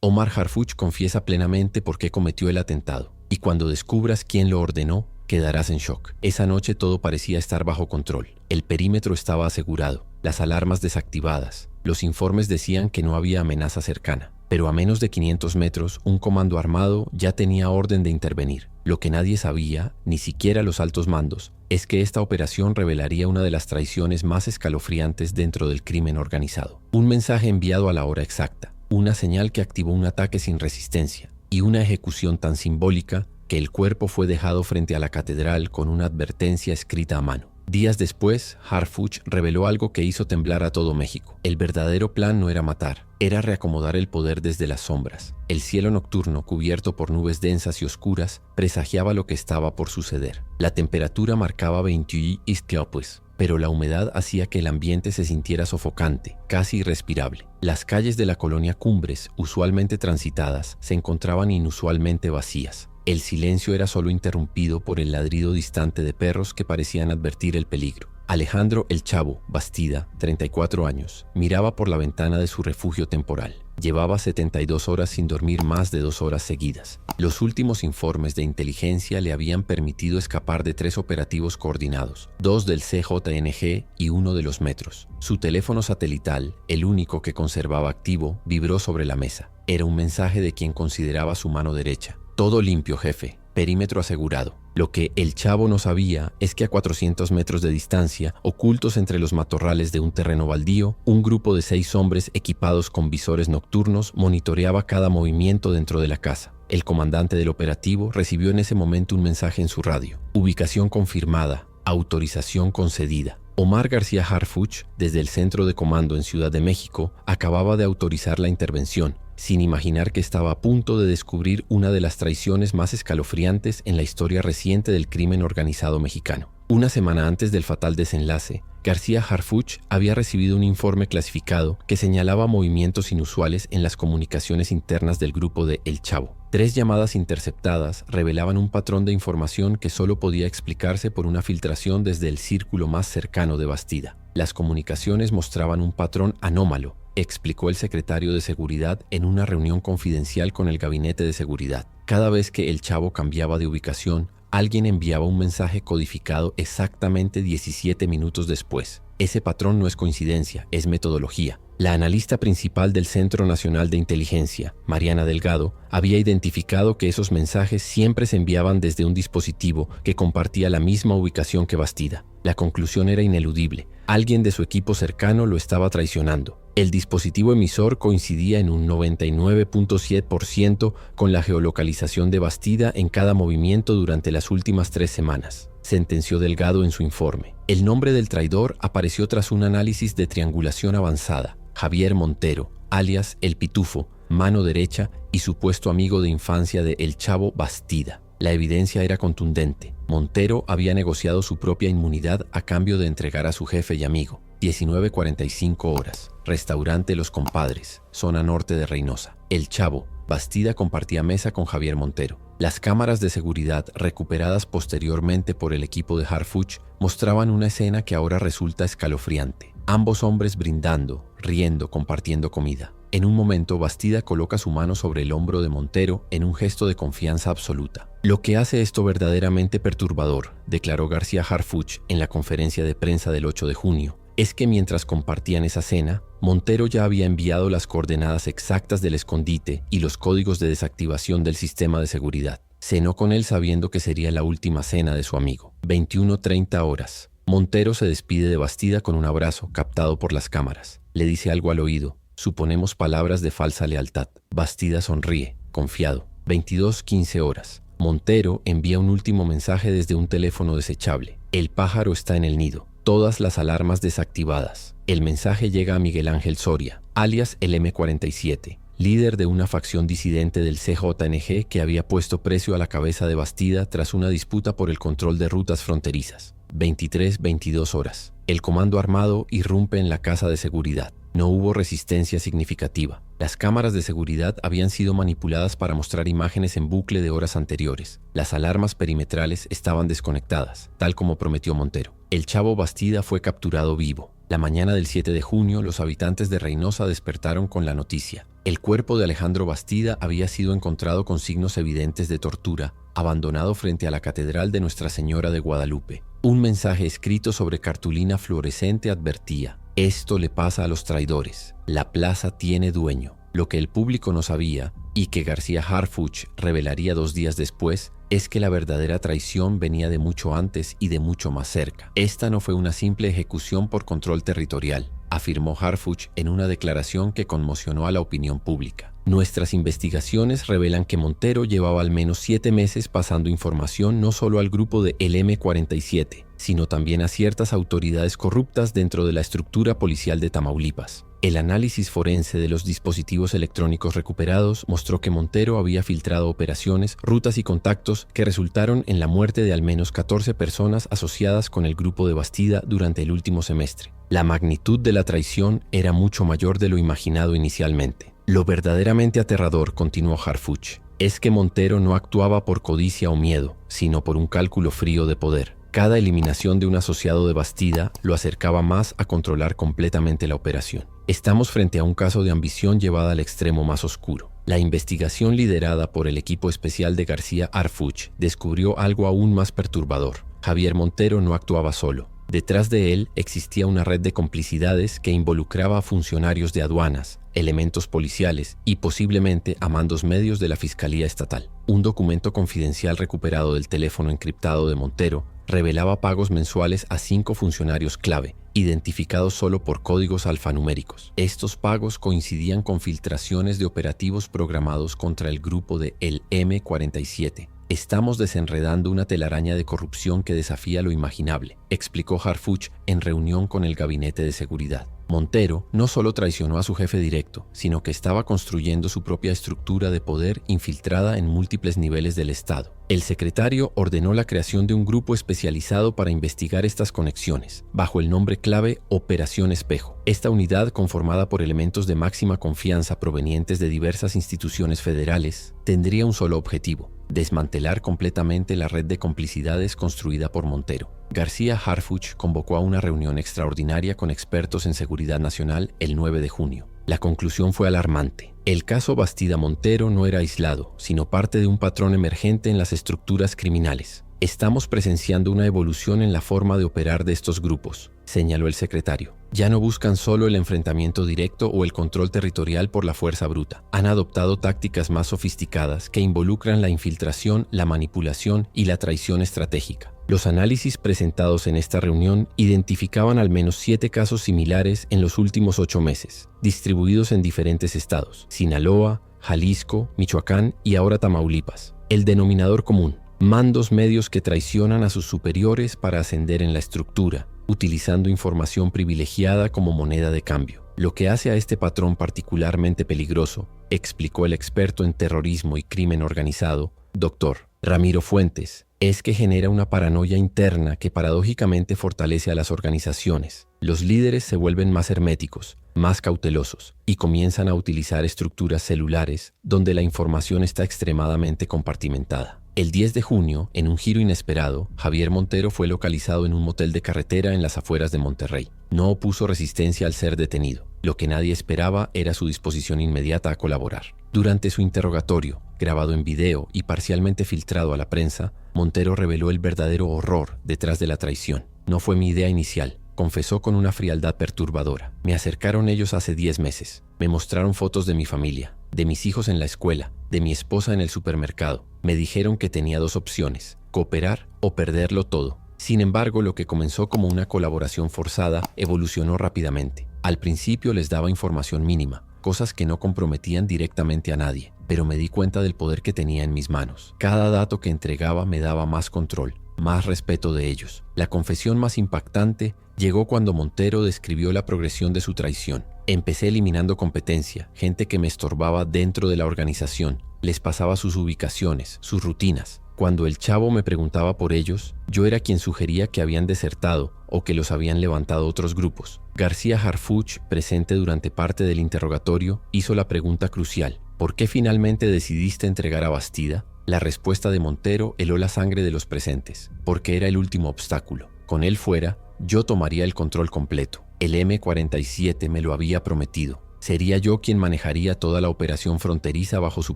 Omar Harfuch confiesa plenamente por qué cometió el atentado, y cuando descubras quién lo ordenó, quedarás en shock. Esa noche todo parecía estar bajo control. El perímetro estaba asegurado, las alarmas desactivadas. Los informes decían que no había amenaza cercana, pero a menos de 500 metros un comando armado ya tenía orden de intervenir. Lo que nadie sabía, ni siquiera los altos mandos, es que esta operación revelaría una de las traiciones más escalofriantes dentro del crimen organizado. Un mensaje enviado a la hora exacta, una señal que activó un ataque sin resistencia y una ejecución tan simbólica que el cuerpo fue dejado frente a la catedral con una advertencia escrita a mano. Días después, Harfuch reveló algo que hizo temblar a todo México. El verdadero plan no era matar, era reacomodar el poder desde las sombras. El cielo nocturno, cubierto por nubes densas y oscuras, presagiaba lo que estaba por suceder. La temperatura marcaba 28 grados, pero la humedad hacía que el ambiente se sintiera sofocante, casi irrespirable. Las calles de la colonia Cumbres, usualmente transitadas, se encontraban inusualmente vacías. El silencio era solo interrumpido por el ladrido distante de perros que parecían advertir el peligro. Alejandro el Chavo Bastida, 34 años, miraba por la ventana de su refugio temporal. Llevaba 72 horas sin dormir más de 2 horas seguidas. Los últimos informes de inteligencia le habían permitido escapar de 3 operativos coordinados, 2 del CJNG y 1 de los metros. Su teléfono satelital, el único que conservaba activo, vibró sobre la mesa. Era un mensaje de quien consideraba su mano derecha. Todo limpio, jefe. Perímetro asegurado. Lo que el Chavo no sabía es que a 400 metros de distancia, ocultos entre los matorrales de un terreno baldío, un grupo de 6 hombres equipados con visores nocturnos monitoreaba cada movimiento dentro de la casa. El comandante del operativo recibió en ese momento un mensaje en su radio. Ubicación confirmada. Autorización concedida. Omar García Harfuch, desde el centro de comando en Ciudad de México, acababa de autorizar la intervención, sin imaginar que estaba a punto de descubrir una de las traiciones más escalofriantes en la historia reciente del crimen organizado mexicano. Una semana antes del fatal desenlace, García Harfuch había recibido un informe clasificado que señalaba movimientos inusuales en las comunicaciones internas del grupo de El Chavo. 3 llamadas interceptadas revelaban un patrón de información que solo podía explicarse por una filtración desde el círculo más cercano de Bastida. Las comunicaciones mostraban un patrón anómalo, explicó el secretario de Seguridad en una reunión confidencial con el Gabinete de Seguridad. Cada vez que el Chavo cambiaba de ubicación, alguien enviaba un mensaje codificado exactamente 17 minutos después. Ese patrón no es coincidencia, es metodología. La analista principal del Centro Nacional de Inteligencia, Mariana Delgado, había identificado que esos mensajes siempre se enviaban desde un dispositivo que compartía la misma ubicación que Bastida. La conclusión era ineludible. Alguien de su equipo cercano lo estaba traicionando. El dispositivo emisor coincidía en un 99.7% con la geolocalización de Bastida en cada movimiento durante las últimas 3 semanas, sentenció Delgado en su informe. El nombre del traidor apareció tras un análisis de triangulación avanzada. Javier Montero, alias El Pitufo, mano derecha y supuesto amigo de infancia de El Chavo Bastida. La evidencia era contundente. Montero había negociado su propia inmunidad a cambio de entregar a su jefe y amigo. 19:45 horas. Restaurante Los Compadres, zona norte de Reynosa. El Chavo Bastida compartía mesa con Javier Montero. Las cámaras de seguridad recuperadas posteriormente por el equipo de Harfuch mostraban una escena que ahora resulta escalofriante. Ambos hombres brindando, riendo, compartiendo comida. En un momento, Bastida coloca su mano sobre el hombro de Montero en un gesto de confianza absoluta. Lo que hace esto verdaderamente perturbador, declaró García Harfuch en la conferencia de prensa del 8 de junio, es que mientras compartían esa cena, Montero ya había enviado las coordenadas exactas del escondite y los códigos de desactivación del sistema de seguridad. Cenó con él sabiendo que sería la última cena de su amigo. 21:30 horas. Montero se despide de Bastida con un abrazo captado por las cámaras. Le dice algo al oído. Suponemos palabras de falsa lealtad. Bastida sonríe, confiado. 22:15 horas. Montero envía un último mensaje desde un teléfono desechable. El pájaro está en el nido. Todas las alarmas desactivadas. El mensaje llega a Miguel Ángel Soria, alias el M47, líder de una facción disidente del CJNG que había puesto precio a la cabeza de Bastida tras una disputa por el control de rutas fronterizas. 23:22 horas. El comando armado irrumpe en la casa de seguridad. No hubo resistencia significativa. Las cámaras de seguridad habían sido manipuladas para mostrar imágenes en bucle de horas anteriores. Las alarmas perimetrales estaban desconectadas, tal como prometió Montero. El Chavo Bastida fue capturado vivo. La mañana del 7 de junio, los habitantes de Reynosa despertaron con la noticia. El cuerpo de Alejandro Bastida había sido encontrado con signos evidentes de tortura, abandonado frente a la Catedral de Nuestra Señora de Guadalupe. Un mensaje escrito sobre cartulina fluorescente advertía: esto le pasa a los traidores. La plaza tiene dueño. Lo que el público no sabía, y que García Harfuch revelaría 2 días después, es que la verdadera traición venía de mucho antes y de mucho más cerca. Esta no fue una simple ejecución por control territorial, afirmó Harfuch en una declaración que conmocionó a la opinión pública. Nuestras investigaciones revelan que Montero llevaba al menos 7 meses pasando información no solo al grupo de el M47, sino también a ciertas autoridades corruptas dentro de la estructura policial de Tamaulipas. El análisis forense de los dispositivos electrónicos recuperados mostró que Montero había filtrado operaciones, rutas y contactos que resultaron en la muerte de al menos 14 personas asociadas con el grupo de Bastida durante el último semestre. La magnitud de la traición era mucho mayor de lo imaginado inicialmente. Lo verdaderamente aterrador, continuó Harfuch, es que Montero no actuaba por codicia o miedo, sino por un cálculo frío de poder. Cada eliminación de un asociado de Bastida lo acercaba más a controlar completamente la operación. Estamos frente a un caso de ambición llevada al extremo más oscuro. La investigación liderada por el equipo especial de García Harfuch descubrió algo aún más perturbador. Javier Montero no actuaba solo. Detrás de él existía una red de complicidades que involucraba a funcionarios de aduanas, elementos policiales y posiblemente a mandos medios de la Fiscalía Estatal. Un documento confidencial recuperado del teléfono encriptado de Montero revelaba pagos mensuales a 5 funcionarios clave, identificados solo por códigos alfanuméricos. Estos pagos coincidían con filtraciones de operativos programados contra el grupo de el M47. Estamos desenredando una telaraña de corrupción que desafía lo imaginable, explicó Harfuch en reunión con el Gabinete de Seguridad. Montero no solo traicionó a su jefe directo, sino que estaba construyendo su propia estructura de poder infiltrada en múltiples niveles del Estado. El secretario ordenó la creación de un grupo especializado para investigar estas conexiones, bajo el nombre clave Operación Espejo. Esta unidad, conformada por elementos de máxima confianza provenientes de diversas instituciones federales, tendría un solo objetivo: desmantelar completamente la red de complicidades construida por Montero. García Harfuch convocó a una reunión extraordinaria con expertos en seguridad nacional el 9 de junio. La conclusión fue alarmante. El caso Bastida Montero no era aislado, sino parte de un patrón emergente en las estructuras criminales. Estamos presenciando una evolución en la forma de operar de estos grupos, señaló el secretario. Ya no buscan solo el enfrentamiento directo o el control territorial por la fuerza bruta. Han adoptado tácticas más sofisticadas que involucran la infiltración, la manipulación y la traición estratégica. Los análisis presentados en esta reunión identificaban al menos 7 casos similares en los últimos 8 meses, distribuidos en diferentes estados: Sinaloa, Jalisco, Michoacán y ahora Tamaulipas. El denominador común: mandos medios que traicionan a sus superiores para ascender en la estructura, utilizando información privilegiada como moneda de cambio. Lo que hace a este patrón particularmente peligroso, explicó el experto en terrorismo y crimen organizado, Dr. Ramiro Fuentes, es que genera una paranoia interna que paradójicamente fortalece a las organizaciones. Los líderes se vuelven más herméticos, más cautelosos y comienzan a utilizar estructuras celulares donde la información está extremadamente compartimentada. El 10 de junio, en un giro inesperado, Javier Montero fue localizado en un motel de carretera en las afueras de Monterrey. No opuso resistencia al ser detenido. Lo que nadie esperaba era su disposición inmediata a colaborar. Durante su interrogatorio, grabado en video y parcialmente filtrado a la prensa, Montero reveló el verdadero horror detrás de la traición. No fue mi idea inicial, confesó con una frialdad perturbadora. Me acercaron ellos hace 10 meses. Me mostraron fotos de mi familia, de mis hijos en la escuela, de mi esposa en el supermercado. Me dijeron que tenía 2 opciones: cooperar o perderlo todo. Sin embargo, lo que comenzó como una colaboración forzada evolucionó rápidamente. Al principio les daba información mínima, cosas que no comprometían directamente a nadie, pero me di cuenta del poder que tenía en mis manos. Cada dato que entregaba me daba más control, más respeto de ellos. La confesión más impactante llegó cuando Montero describió la progresión de su traición. Empecé eliminando competencia, gente que me estorbaba dentro de la organización. Les pasaba sus ubicaciones, sus rutinas. Cuando el chavo me preguntaba por ellos, yo era quien sugería que habían desertado o que los habían levantado otros grupos. García Harfuch, presente durante parte del interrogatorio, hizo la pregunta crucial: ¿por qué finalmente decidiste entregar a Bastida? La respuesta de Montero heló la sangre de los presentes: porque era el último obstáculo. Con él fuera, yo tomaría el control completo. El M47 me lo había prometido. Sería yo quien manejaría toda la operación fronteriza bajo su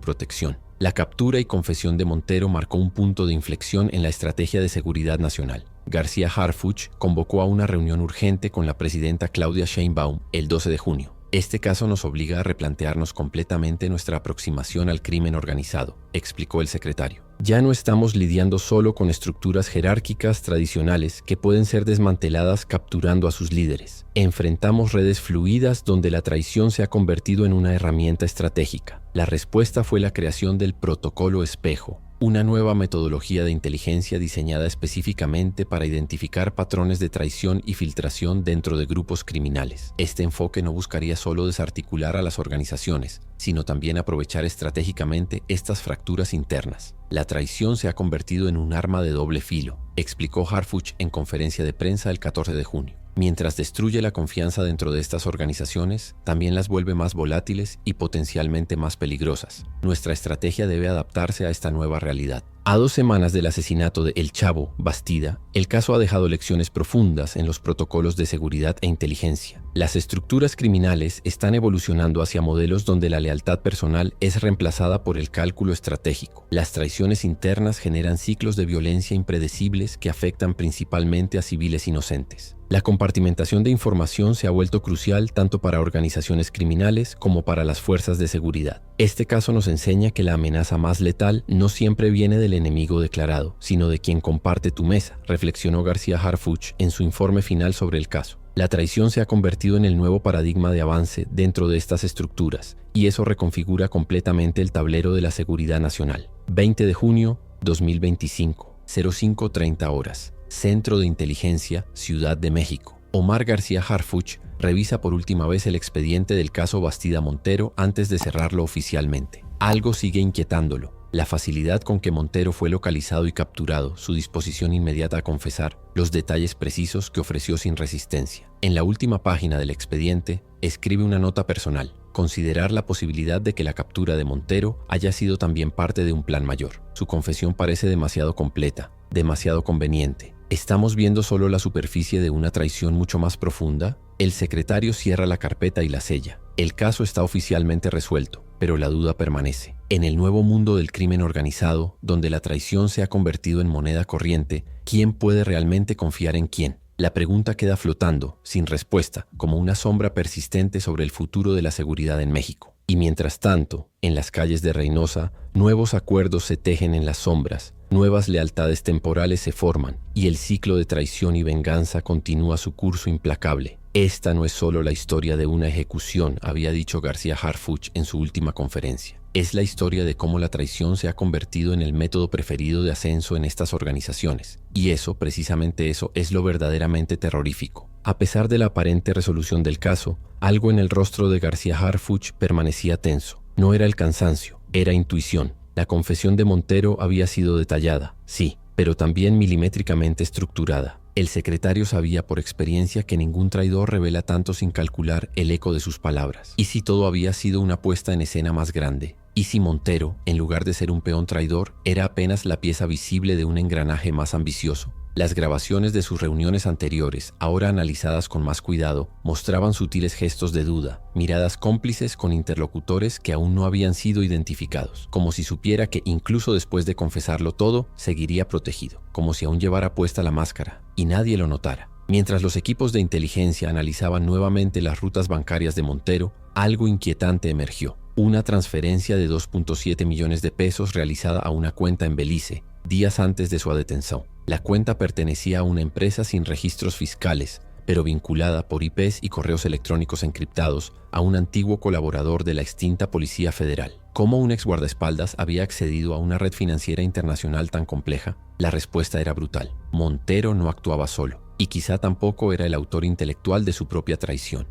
protección. La captura y confesión de Montero marcó un punto de inflexión en la estrategia de seguridad nacional. García Harfuch convocó a una reunión urgente con la presidenta Claudia Sheinbaum el 12 de junio. Este caso nos obliga a replantearnos completamente nuestra aproximación al crimen organizado, explicó el secretario. Ya no estamos lidiando solo con estructuras jerárquicas tradicionales que pueden ser desmanteladas capturando a sus líderes. Enfrentamos redes fluidas donde la traición se ha convertido en una herramienta estratégica. La respuesta fue la creación del Protocolo Espejo, una nueva metodología de inteligencia diseñada específicamente para identificar patrones de traición y filtración dentro de grupos criminales. Este enfoque no buscaría solo desarticular a las organizaciones, sino también aprovechar estratégicamente estas fracturas internas. La traición se ha convertido en un arma de doble filo, explicó Harfuch en conferencia de prensa el 14 de junio. Mientras destruye la confianza dentro de estas organizaciones, también las vuelve más volátiles y potencialmente más peligrosas. Nuestra estrategia debe adaptarse a esta nueva realidad. A 2 semanas del asesinato de El Chavo Bastida, el caso ha dejado lecciones profundas en los protocolos de seguridad e inteligencia. Las estructuras criminales están evolucionando hacia modelos donde la lealtad personal es reemplazada por el cálculo estratégico. Las traiciones internas generan ciclos de violencia impredecibles que afectan principalmente a civiles inocentes. La compartimentación de información se ha vuelto crucial tanto para organizaciones criminales como para las fuerzas de seguridad. Este caso nos enseña que la amenaza más letal no siempre viene del enemigo declarado, sino de quien comparte tu mesa, reflexionó García Harfuch en su informe final sobre el caso. La traición se ha convertido en el nuevo paradigma de avance dentro de estas estructuras, y eso reconfigura completamente el tablero de la seguridad nacional. 20 de junio 2025, 05:30 horas. Centro de Inteligencia, Ciudad de México. Omar García Harfuch revisa por última vez el expediente del caso Bastida Montero antes de cerrarlo oficialmente. Algo sigue inquietándolo. La facilidad con que Montero fue localizado y capturado, su disposición inmediata a confesar, los detalles precisos que ofreció sin resistencia. En la última página del expediente, escribe una nota personal. Considerar la posibilidad de que la captura de Montero haya sido también parte de un plan mayor. Su confesión parece demasiado completa, demasiado conveniente. ¿Estamos viendo solo la superficie de una traición mucho más profunda? El secretario cierra la carpeta y la sella. El caso está oficialmente resuelto, pero la duda permanece. En el nuevo mundo del crimen organizado, donde la traición se ha convertido en moneda corriente, ¿quién puede realmente confiar en quién? La pregunta queda flotando, sin respuesta, como una sombra persistente sobre el futuro de la seguridad en México. Y mientras tanto, en las calles de Reynosa, nuevos acuerdos se tejen en las sombras, nuevas lealtades temporales se forman, y el ciclo de traición y venganza continúa su curso implacable. Esta no es solo la historia de una ejecución, había dicho García Harfuch en su última conferencia. Es la historia de cómo la traición se ha convertido en el método preferido de ascenso en estas organizaciones. Y eso, precisamente eso, es lo verdaderamente terrorífico. A pesar de la aparente resolución del caso, algo en el rostro de García Harfuch permanecía tenso. No era el cansancio, era intuición. La confesión de Montero había sido detallada, sí, pero también milimétricamente estructurada. El secretario sabía por experiencia que ningún traidor revela tanto sin calcular el eco de sus palabras. ¿Y si todo había sido una puesta en escena más grande? ¿Y si Montero, en lugar de ser un peón traidor, era apenas la pieza visible de un engranaje más ambicioso? Las grabaciones de sus reuniones anteriores, ahora analizadas con más cuidado, mostraban sutiles gestos de duda, miradas cómplices con interlocutores que aún no habían sido identificados, como si supiera que incluso después de confesarlo todo, seguiría protegido, como si aún llevara puesta la máscara, y nadie lo notara. Mientras los equipos de inteligencia analizaban nuevamente las rutas bancarias de Montero, algo inquietante emergió. Una transferencia de 2.7 millones de pesos realizada a una cuenta en Belice, días antes de su detención. La cuenta pertenecía a una empresa sin registros fiscales, pero vinculada por IPs y correos electrónicos encriptados a un antiguo colaborador de la extinta Policía Federal. ¿Cómo un ex guardaespaldas había accedido a una red financiera internacional tan compleja? La respuesta era brutal. Montero no actuaba solo, y quizá tampoco era el autor intelectual de su propia traición.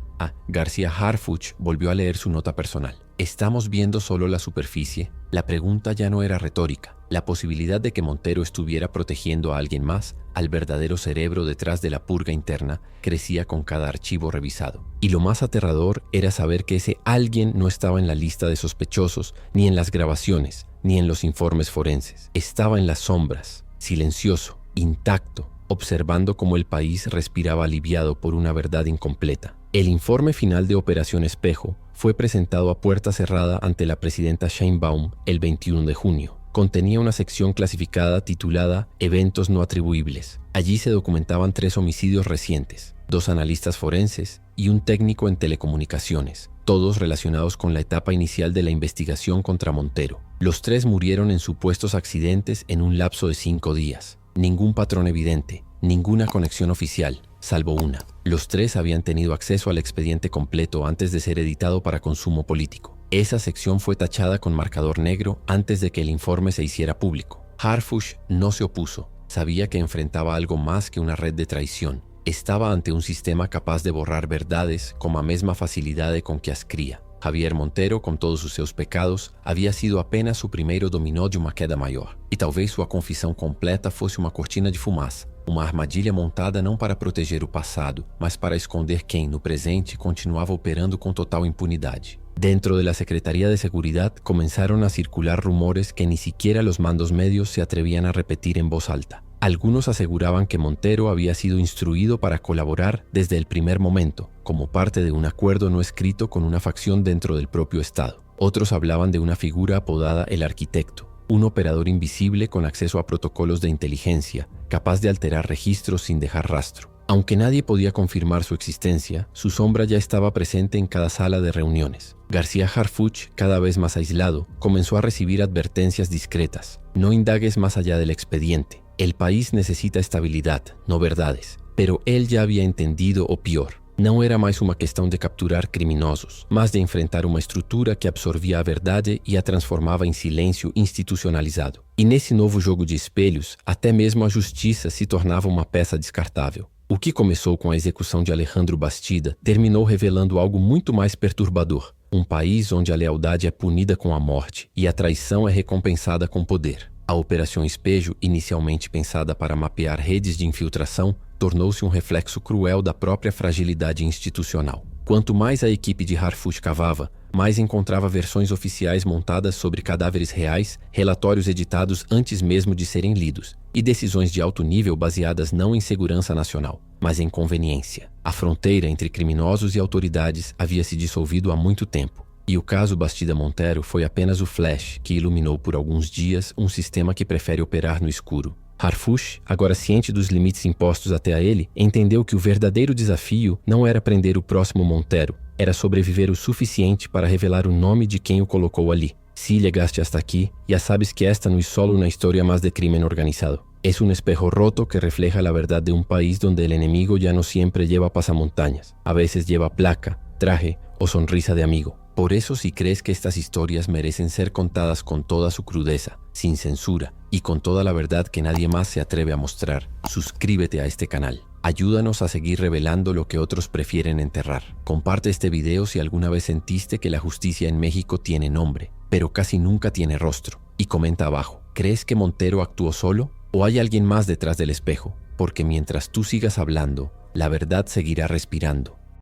García Harfuch volvió a leer su nota personal. ¿Estamos viendo solo la superficie? La pregunta ya no era retórica. La posibilidad de que Montero estuviera protegiendo a alguien más, al verdadero cerebro detrás de la purga interna, crecía con cada archivo revisado. Y lo más aterrador era saber que ese alguien no estaba en la lista de sospechosos, ni en las grabaciones, ni en los informes forenses. Estaba en las sombras, silencioso, intacto, observando cómo el país respiraba aliviado por una verdad incompleta. El informe final de Operación Espejo fue presentado a puerta cerrada ante la presidenta Sheinbaum el 21 de junio. Contenía una sección clasificada titulada Eventos no atribuibles. Allí se documentaban 3 homicidios recientes, 2 analistas forenses y un técnico en telecomunicaciones, todos relacionados con la etapa inicial de la investigación contra Montero. Los 3 murieron en supuestos accidentes en un lapso de 5 días. Ningún patrón evidente, ninguna conexión oficial, salvo una. Los 3 habían tenido acceso al expediente completo antes de ser editado para consumo político. Esa sección fue tachada con marcador negro antes de que el informe se hiciera público. Harfuch no se opuso. Sabía que enfrentaba algo más que una red de traición. Estava ante un sistema capaz de borrar verdades com a mesma facilidade com que as cria. Javier Montero, com todos os seus pecados, havia sido apenas o primeiro dominó de uma queda maior. E talvez sua confissão completa fosse uma cortina de fumaça, uma armadilha montada não para proteger o passado, mas para esconder quem, no presente, continuava operando com total impunidade. Dentro de la Secretaría de Seguridad comenzaron a circular rumores que ni siquiera los mandos medios se atrevían a repetir en voz alta. Algunos aseguraban que Montero había sido instruido para colaborar desde el primer momento, como parte de un acuerdo no escrito con una facción dentro del propio Estado. Otros hablaban de una figura apodada el arquitecto, un operador invisible con acceso a protocolos de inteligencia, capaz de alterar registros sin dejar rastro. Aunque nadie podía confirmar su existencia, su sombra ya estaba presente en cada sala de reuniones. García Harfuch, cada vez más aislado, comenzó a recibir advertencias discretas. No indagues más allá del expediente. El país necesita estabilidad, no verdades. Pero él ya había entendido o pior. Não era mais uma questão de capturar criminosos, mas de enfrentar uma estrutura que absorvia a verdade e a transformava em silêncio institucionalizado. E nesse novo jogo de espelhos, até mesmo a justiça se tornava uma peça descartável. O que começou com a execução de Alejandro Bastida terminou revelando algo muito mais perturbador. Um país onde a lealdade é punida com a morte e a traição é recompensada com poder. A Operação Espejo, inicialmente pensada para mapear redes de infiltração, tornou-se um reflexo cruel da própria fragilidade institucional. Quanto mais a equipe de Harfuch cavava, mais encontrava versões oficiais montadas sobre cadáveres reais, relatórios editados antes mesmo de serem lidos, e decisões de alto nível baseadas não em segurança nacional, mas em conveniência. A fronteira entre criminosos e autoridades havia se dissolvido há muito tempo. E o caso Bastida Montero foi apenas o flash que iluminou por alguns dias um sistema que prefere operar no escuro. Harfuch, agora ciente dos limites impostos até a ele, entendeu que o verdadeiro desafio não era prender o próximo Montero, era sobreviver o suficiente para revelar o nome de quem o colocou ali. Si llegaste hasta aquí, ya sabes que esta no es solo una historia más de crimen organizado. Es un espejo roto que refleja la verdad de un país donde el enemigo ya no siempre lleva pasamontañas, a veces lleva placa, traje o sonrisa de amigo. Por eso, si crees que estas historias merecen ser contadas con toda su crudeza, sin censura y con toda la verdad que nadie más se atreve a mostrar, suscríbete a este canal. Ayúdanos a seguir revelando lo que otros prefieren enterrar. Comparte este video si alguna vez sentiste que la justicia en México tiene nombre, pero casi nunca tiene rostro. Y comenta abajo, ¿crees que Montero actuó solo? ¿O hay alguien más detrás del espejo? Porque mientras tú sigas hablando, la verdad seguirá respirando.